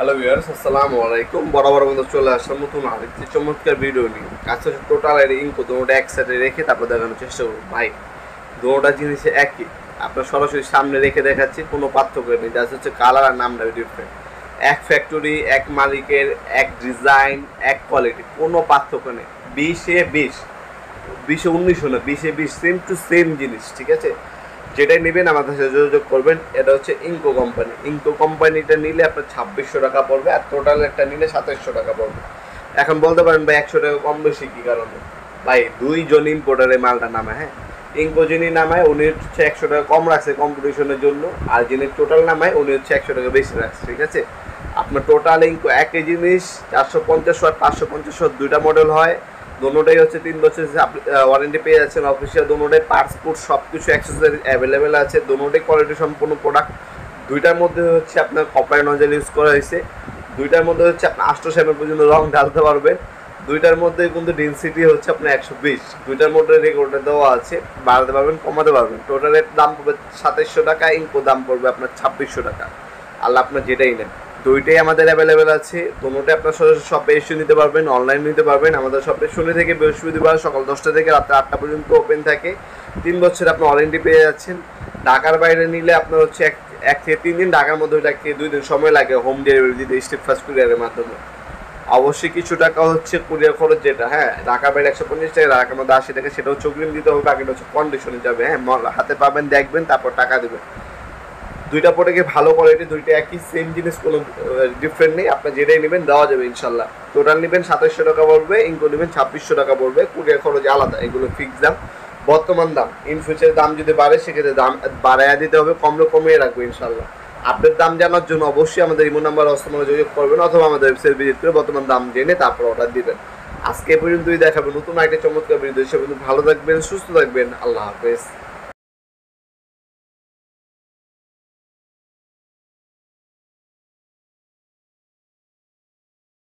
Hello viewers, আসসালামু আলাইকুম। বরাবর বন্ধু চলে আসলাম নতুন আরেকটি চমৎকার ভিডিও নিয়ে। আজকে টোটাল আর ইনকো দুটোটা একসাথে রেখে তারপর দেখানোর চেষ্টা করব। ভাই দুটোটা জিনিস একই, আপনার সরাসরি সামনে রেখে দেখাচ্ছি, কোনো পার্থক্য নেই। জাস্ট হচ্ছে কালার আর নামটা ডিফারেন্ট। এক ফ্যাক্টরি, এক মালিকের, এক ডিজাইন, এক কোয়ালিটি, কোনো পার্থক্য নেই। 20-এ 20, 20-এ 19 না, 20-এ 20 সেম টু সেম জিনিস, ঠিক আছে? যেটাই নেবেন আমাদের সাথে যোগাযোগ করবেন। এটা হচ্ছে ইনকো কোম্পানি। ইনকো কোম্পানিটা নিলে আপনার 2600 টাকা পড়বে, আর টোটাল একটা নিলে 2700 টাকা পড়বে। এখন বলতে পারেন ভাই 100 টাকা কম বেশি কী কারণে? ভাই দুইজন ইম্পোর্টারে মালটা নামায়, হ্যাঁ। ইনকো যিনি নামায় উনি হচ্ছে 100 টাকা কম রাখছে কম্পিটিশনের জন্য, আর যিনি টোটাল নামায় উনি হচ্ছে 100 টাকা বেশি রাখছে, ঠিক আছে? আপনার টোটাল ইনকো একই জিনিস 450 ওয়াট 550 ওয়াট দুইটা মডেল হয়। দোনোটাই হচ্ছে 3 বছর ওয়ারেন্টি পেয়ে যাচ্ছেন অফিসিয়াল। দোনোটাই পার্টস পুট সব কিছু অ্যাক্সেসরি অ্যাভেলেবেল আছে। দোনোটাই কোয়ালিটি সম্পূর্ণ প্রোডাক্ট। দুইটার মধ্যে হচ্ছে আপনার কপার নজেল ইউজ করা হয়েছে। দুইটার মধ্যে হচ্ছে আপনার 800 পর্যন্ত রং ঢালতে পারবেন। দুইটার মধ্যে কিন্তু ডেনসিটি হচ্ছে আপনার 120। দুইটার মধ্যে রেকর্ডে দেওয়া আছে, বাড়াতে পারবেন কমাতে পারবেন। টোটালের দাম পড়বে 2700 টাকা, ইনকো দাম পড়বে আপনার 2600 টাকা। আল্লাহ আপনার যেটাই নেন, দুইটাই আমাদের অ্যাভেলেবেল আছে। দুটোটাই আপনার সরাসরি শপে এসে নিতে পারবেন, অনলাইন নিতে পারবেন। আমাদের শপে শনি থেকে বৃহস্পতিবার সকাল 10টা থেকে রাত্রে 8টা পর্যন্ত ওপেন থাকে। 3 বছর আপনি ওয়ারেন্টি পেয়ে যাচ্ছেন। ঢাকার বাইরে নিলে আপনার হচ্ছে এক থেকে 3 দিন, ঢাকার মধ্যে 1 থেকে 2 দিন সময় লাগে হোম ডেলিভারি দিতে স্টেপ ফাস্ট কুরিয়ারের মাধ্যমে। অবশ্যই কিছু টাকা হচ্ছে কুরিয়ার খরচ, যেটা হ্যাঁ ঢাকার বাইরে 150 টাকা, ঢাকার মধ্যে 80 টাকা, সেটা হচ্ছে অগ্রিম দিতে হবে। বাকিটা হচ্ছে কন্ডিশনে যাবে, হ্যাঁ। হাতে পাবেন, দেখবেন, তারপর টাকা দেবেন। দুইটা প্রোডাক্টে ভালো কোয়ালিটি, দুইটা একই সেম জিনিস, কোনো ডিফারেন্ট নেই। আপনি যেটাই নেবেন দেওয়া যাবে ইনশাল্লাহ। টোটাল নেবেন 2700 টাকা পড়বে, ইনকো নেবেন 2600 টাকা পড়বে। কুরিয়ার খরচ আলাদা, এগুলো ফিক্স দাম, বর্তমান দাম। ইন ফিউচারে দাম যদি বাড়ে সেক্ষেত্রে দাম বাড়াইয়া দিতে হবে, কমলে কমিয়ে রাখবো ইনশাল্লাহ। আপডেট দাম জানার জন্য অবশ্যই আমাদের ইমো নাম্বার অস্তমানে যোগাযোগ করবেন, অথবা আমাদের ওয়েবসাইট ভিজিট করে বর্তমান দাম জেনে তারপর অর্ডার দিবেন। আজকে পর্যন্তই দেখাবেন নতুন একটা চমৎকার ভিডিও। সে পর্যন্ত ভালো থাকবেন, সুস্থ থাকবেন। আল্লাহ হাফেজ।